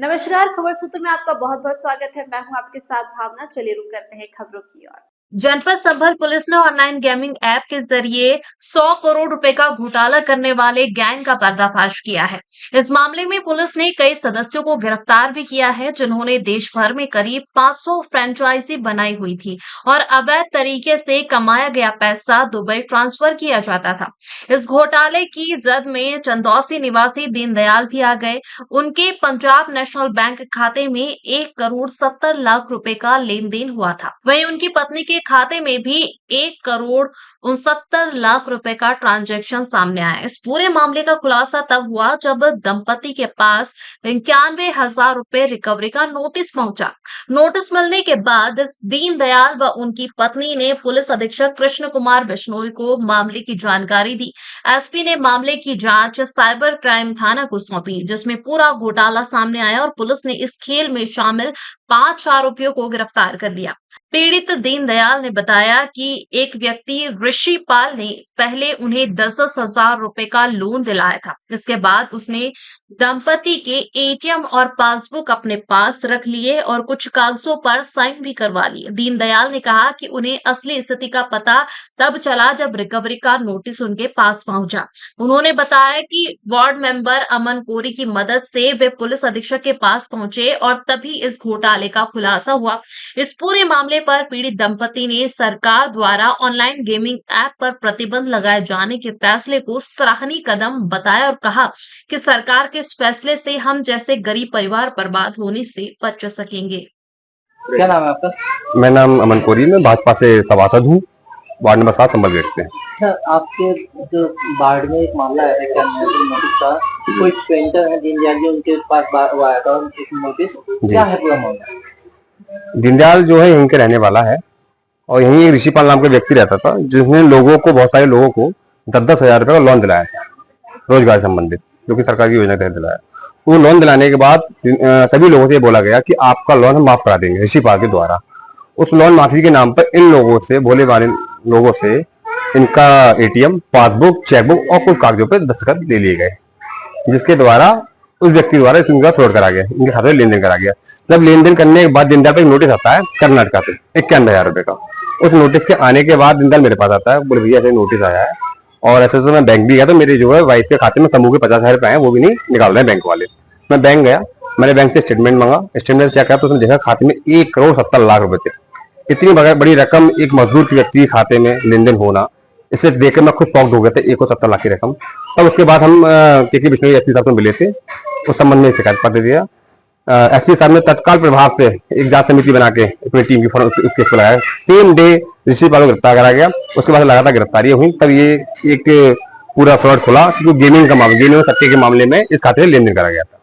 नमस्कार, खबर सूत्र में आपका बहुत बहुत स्वागत है। मैं हूं आपके साथ भावना। चलिए रुक करते हैं खबरों की ओर। जनपद संभल पुलिस ने ऑनलाइन गेमिंग ऐप के जरिए 100 करोड़ रुपए का घोटाला करने वाले गैंग का पर्दाफाश किया है। इस मामले में पुलिस ने कई सदस्यों को गिरफ्तार भी किया है, जिन्होंने देश भर में करीब 500 फ्रेंचाइजी बनाई हुई थी और अवैध तरीके से कमाया गया पैसा दुबई ट्रांसफर किया जाता था। इस घोटाले की जद में चंदौसी निवासी दीनदयाल भी आ गए। उनके पंजाब नेशनल बैंक खाते में 1 करोड़ 70 लाख रुपए का लेन देन हुआ था। वहीं उनकी पत्नी के खाते में भी 1 करोड़ 69 लाख रुपए का ट्रांजैक्शन सामने आया। इस पूरे मामले का खुलासा तब हुआ जब दंपति के पास 91,000 रुपए रिकवरी का नोटिस पहुंचा। नोटिस मिलने के बाद दीनदयाल व उनकी पत्नी ने पुलिस अधीक्षक कृष्ण कुमार बिश्नोई को मामले की जानकारी दी। एसपी ने मामले की जांच साइबर क्राइम थाना को सौंपी, जिसमें पूरा घोटाला सामने आया और पुलिस ने इस खेल में शामिल 5 आरोपियों को गिरफ्तार कर लिया। पीड़ित दीनदयाल ने बताया कि एक व्यक्ति ऋषि पाल ने पहले उन्हें 10-10 हजार रुपए का लोन दिलाया था। इसके बाद उसने दंपति के एटीएम और पासबुक अपने पास रख लिए और कुछ कागजों पर साइन भी करवा लिए। दीनदयाल ने कहा कि उन्हें असली स्थिति का पता तब चला जब रिकवरी का नोटिस उनके पास पहुंचा। उन्होंने बताया कि वार्ड मेंबर अमन कोरी की मदद से वे पुलिस अधीक्षक के पास पहुंचे और तभी इस घोटाले का खुलासा हुआ। इस पूरे मामले पर पीड़ित दंपति ने सरकार द्वारा ऑनलाइन गेमिंग ऐप पर प्रतिबंध लगाए जाने के फैसले को सराहनीय कदम बताया और कहा कि सरकार के इस फैसले से हम जैसे गरीब परिवार बर्बाद होने से बच सकेंगे। क्या नाम है आपका? मेरा नाम अमन कोरी, मैं भाजपा से सभासद हूँ, वार्ड नंबर 7 संभल गेट से। अच्छा, आपके जो वार्ड में एक मामला आया था, क्या नोटिस का कोई पेंटर है दीनदयाल जी, उनके पास वो आया था एक नोटिस, क्या है पूरा मामला? दीनदयाल जो है यहीं के रहने वाला है और यहीं ऋषि पाल नाम का व्यक्ति रहता था, जिसने बहुत सारे लोगों को 10-10 हजार रुपए का लोन दिलाया था रोजगार संबंधित, जो कि सरकार की योजना के तहत दिलाया। वो लोन दिलाने के बाद सभी लोगों से बोला गया कि आपका लोन हम माफ करा देंगे ऋषि पाल के द्वारा। उस लोन माफी के नाम पर इन लोगों से, भोले भाले लोगों से, इनका एटीएम, पासबुक, चेकबुक और कुछ कागजों पर दस्तखत ले लिए गए, जिसके द्वारा उस व्यक्ति द्वारा इनका फ्रॉड करा गया, इनके खाते में लेन देन करा गया। जब लेन देन करने के बाद दीनदयाल पे एक नोटिस आता है कर्नाटक से 91,000 रुपए का। उस नोटिस के आने के बाद दीनदयाल मेरे पास आता है, बोले भैया ऐसे नोटिस आया है और ऐसे तो मैं बैंक भी गया, तो मेरे जो है वाइफ के खाते में समूह के 50,000 रुपए आए, वो भी नहीं निकाल रहे हैं बैंक वाले। मैं बैंक गया, मैंने बैंक से स्टेटमेंट मांगा, स्टेटमेंट चेक किया तो उसने देखा खाते में 1,70,00,000 रुपए थे। इतनी बड़ी रकम एक मजदूर के व्यक्ति के खाते में लेन देन होना, इसे देख मैं खुद शॉक्ड हो गया था, 1,70,00,000 की रकम। तब उसके बाद हम के बिश्नोई एसपी साहब से मिले थे, उस संबंध में शिकायत पत्र दिया। एसपी साहब ने तत्काल प्रभाव से एक जांच समिति बना के अपनी टीम की केस को लगाया। सेम डे ऋषि पाल को गिरफ्तार करा गया। उसके बाद लगातार गिरफ्तारी हुई, तब ये एक पूरा फ्रॉड खुला, क्योंकि गेमिंग सट्टे के मामले में इस खाते में लेन देन करा गया था।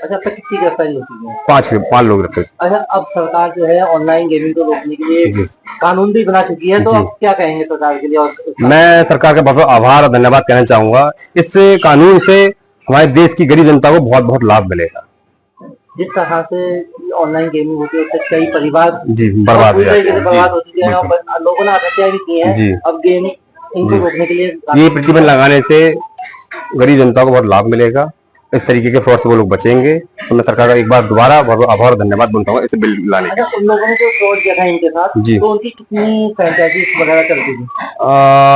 अच्छा, अब तक कितनी गिरफ्तारी होती है? 5 लोग गिरफ्तार। अच्छा, अब सरकार जो है ऑनलाइन गेमिंग को रोकने के लिए कानून भी बना चुकी है, तो आप क्या कहेंगे सरकार के लिए? और मैं सरकार का बहुत आभार और धन्यवाद कहना चाहूंगा। इस कानून से हमारे देश की गरीब जनता को बहुत बहुत लाभ मिलेगा। जिस तरह से ऑनलाइन गेमिंग होती है उससे कई परिवार बर्बाद हो चुके हैं, लोगों ने आत्महत्या भी की है। अब गेमिंग इनको रोकने के लिए ये प्रतिबंध लगाने से गरीब जनता को बहुत लाभ मिलेगा, इस तरीके के फ्रॉड से वो लोग बचेंगे। तो मैं सरकार का एक बार दोबारा आभार और धन्यवाद बोलता हूँ इसे बिल लाने का। उन लोगों ने जो फ्रॉड किया था इनके साथ, तो उनकी कितनी फ्रेंचाइजी वगैरह चलती थी?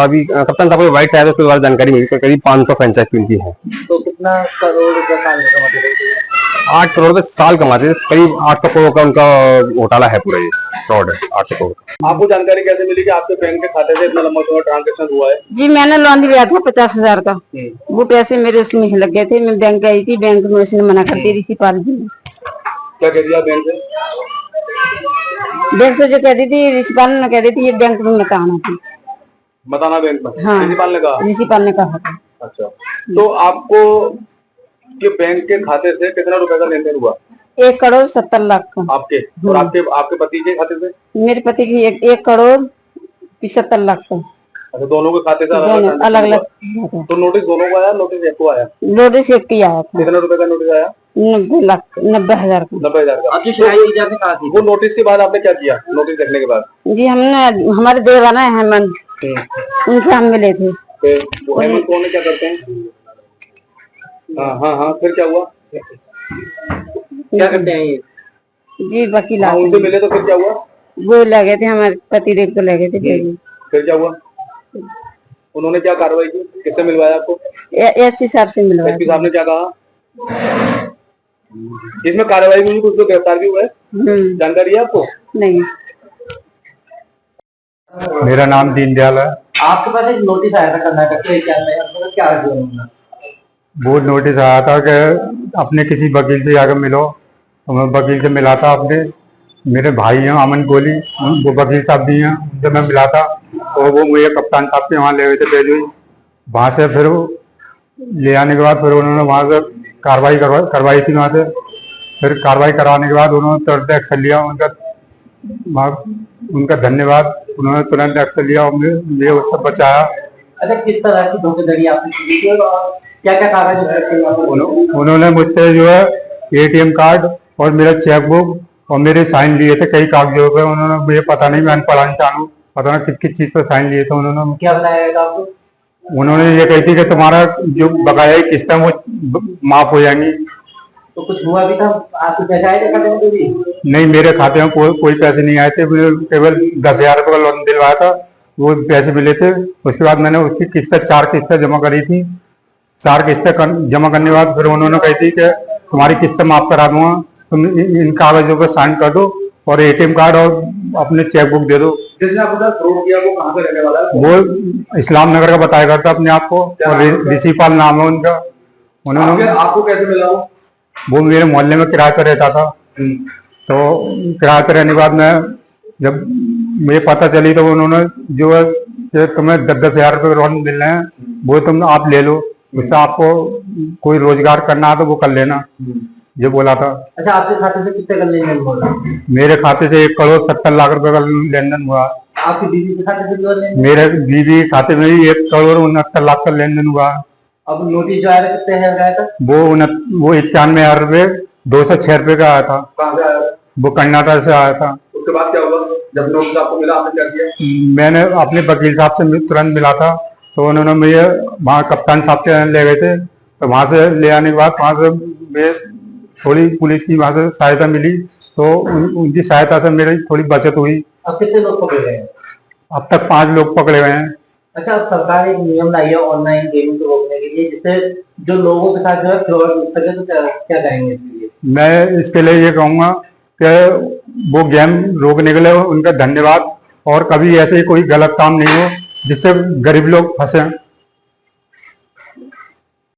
अभी कप्तान साहब को व्हाइट से आया, उसके बाद जानकारी मिली तो करीब 500 फ्रेंचाइजी उनकी है। तो कितना करोड़ रुपए साल में कमाते थे? 8 करोड़ रुपए साल कमाते थे, करीब 800 करोड़ का उनका घोटाला है, पूरा ये फ्रॉड है 800 करोड़। आपको जानकारी कैसे मिली कि आपके बैंक के खाते से इतना लंबा समय ट्रांजेक्शन हुआ है? जी, मैंने लोन लिया था 50,000 का। वो पैसे मेरे उसमें लग गए थे। मैं बैंक गई थी, बैंक में उसने मना कर दी, ऋषि पाल जी ने। क्या कह दिया बैंक से? बैंक से जो कहती थी, ऋषि पाल ने कह दी थी ये बैंक में मत आना थी, बताना बैंक में। हाँ, ऋषि पाल ने कहा? ऋषि पाल ने कहा था। अच्छा, तो आपको के बैंक के खाते से कितना रुपए का लेन देन हुआ? 1,70,00,000 का आपके और आपके पति के खाते से? मेरे पति की 1,75,00,000 का। अच्छा, दोनों के खाते से अलग अलग। तो नोटिस दोनों को आया, नोटिस एक को आया? नोटिस एक ही आया था। कितना रुपए का नोटिस आया? 90,000 का। 90,000 का। आपकी शिकायत की जाती कहाँ थी? वो नोटिस के बाद आपने क्या किया? नोटिस देखने के बाद जी, हमने हमारे देवाना है हेमंत, उनसे हम मिले थे। वो हेमंत कौन है, क्या करते हैं? हाँ, फिर क्या हुआ? क्या करते हैं ये? जी वकील हाँ, उनसे मिले तो फिर क्या हुआ? वो लगे थे हमारे पतिदेव को लगे थे फिर क्या हुआ? उन्होंने क्या कार्रवाई की? किससे मिलवाया आपको? एसपी साहब से मिलवाया एसपी साहब ने क्या कहा? इसमें कार्रवाई भी हुई, कुछ लोग गिरफ्तार भी हुए, जानकारी है आपको? नहीं। मेरा नाम दीनदयाल है। आपके पास एक नोटिस आया था कर्नाटक से, क्या क्या है उन्होंने? वो नोटिस आया था कि अपने किसी वकील से आकर मिलो, तो मैं वकील से मिला था। अपने मेरे भाई हैं अमन कोहली, वो वकील साहब भी हैं, उनसे मैं मिला था। तो वो मुझे कप्तान साहब के वहाँ ले गए थे बेजोई। वहाँ से फिर ले आने के बाद फिर उन्होंने वहाँ से कार्रवाई करवाई थी वहाँ से। फिर कार्रवाई करवाने के बाद उन्होंने तुरंत एक्शन लिया। उनका धन्यवाद, उन्होंने तुरंत एक्शन लिया और मुझे उससे बचाया। अच्छा, किस तरह की धोखाधड़ी आपने की थी और क्या क्या कागज? उन्होंने मुझसे जो है एटीएम कार्ड और मेरा चेकबुक और मेरे साइन लिए थे कई कागजों पे। उन्होंने मुझे पता नहीं, मैं पढ़ा नहीं जानू, पता नहीं किस किस चीज पे साइन लिए थे उन्होंने। क्या बताया था आपको? उन्होंने ये कही थी कि तुम्हारा जो बकाया किस्त है वो माफ हो जाएंगी। तो कुछ हुआ भी था? आपको पैसे आए थे खाते में भी? नहीं, मेरे खाते में कोई पैसे नहीं आए थे। मुझे केवल 10,000 रुपये का लोन दिलवाया था, वो पैसे मिले थे। उसके बाद मैंने उसकी किस्तें 4 किस्तें जमा करी थी। 4 किस्तें जमा करने के बाद फिर उन्होंने कही थी कि तुम्हारी किस्तें माफ करा दूंगा, तुम इन कागजों पर साइन कर दो और एटीएम कार्ड और अपने चेकबुक दे दो। जिसने आपके साथ फ्रॉड किया वो कहाँ से रहने वाला है? वो इस्लाम नगर का बताया करता अपने आप को, और ऋषिपाल नाम है उनका। उन्होंने आपको कैसे मिला वो मेरे मोहल्ले में किराए पर रहता था। तो किराए पर रहने के बाद मैं जब मुझे पता चली तो उन्होंने जो है कि तुम्हें 10,000 रुपये का लोन मिल रहे हैं, वो तुम आप ले लो, उससे आपको कोई रोजगार करना है तो वो कर लेना, ये बोला था। अच्छा, आपके खाते से कितने का लेन देन हुआ? मेरे खाते से 1,70,00,000 रुपए का लेन देन हुआ। आपकी बीवी के खाते से कितना लेन? मेरे बीवी खाते में भी 1,69,00,000 का लेन देन हुआ। अब नोटिस जो आया था कितने हजार का आया था? वो 91,000 रुपये 206 रुपये का आया था। कहाँ से आया? वो कर्नाटक से आया था। उसके बाद क्या हुआ? जब नोटिस आपको मिला आपने क्या किया? मैंने अपने वकील साहब से तुरंत मिला था, तो उन्होंने मुझे वहाँ कप्तान साहब के ले गए थे। तो वहाँ से ले आने के बाद वहाँ से मुझे थोड़ी पुलिस की वहाँ से सहायता मिली, तो उनकी सहायता से मेरी थोड़ी बचत हुई। अब कितने लोग पकड़े गए हैं? अब तक 5 लोग पकड़े गए हैं। अच्छा, अब सरकार एक नियम लाई है ऑनलाइन गेमिंग को रोकने के लिए, जिससे जो लोगों के साथ जो है फ्रॉड हो सके, तो क्या कहेंगे इसके लिए? मैं इसके लिए ये कहूँगा कि वो गेम रोकने के लिए उनका धन्यवाद, और कभी ऐसे कोई गलत काम नहीं हो जिससे गरीब लोग फंसे।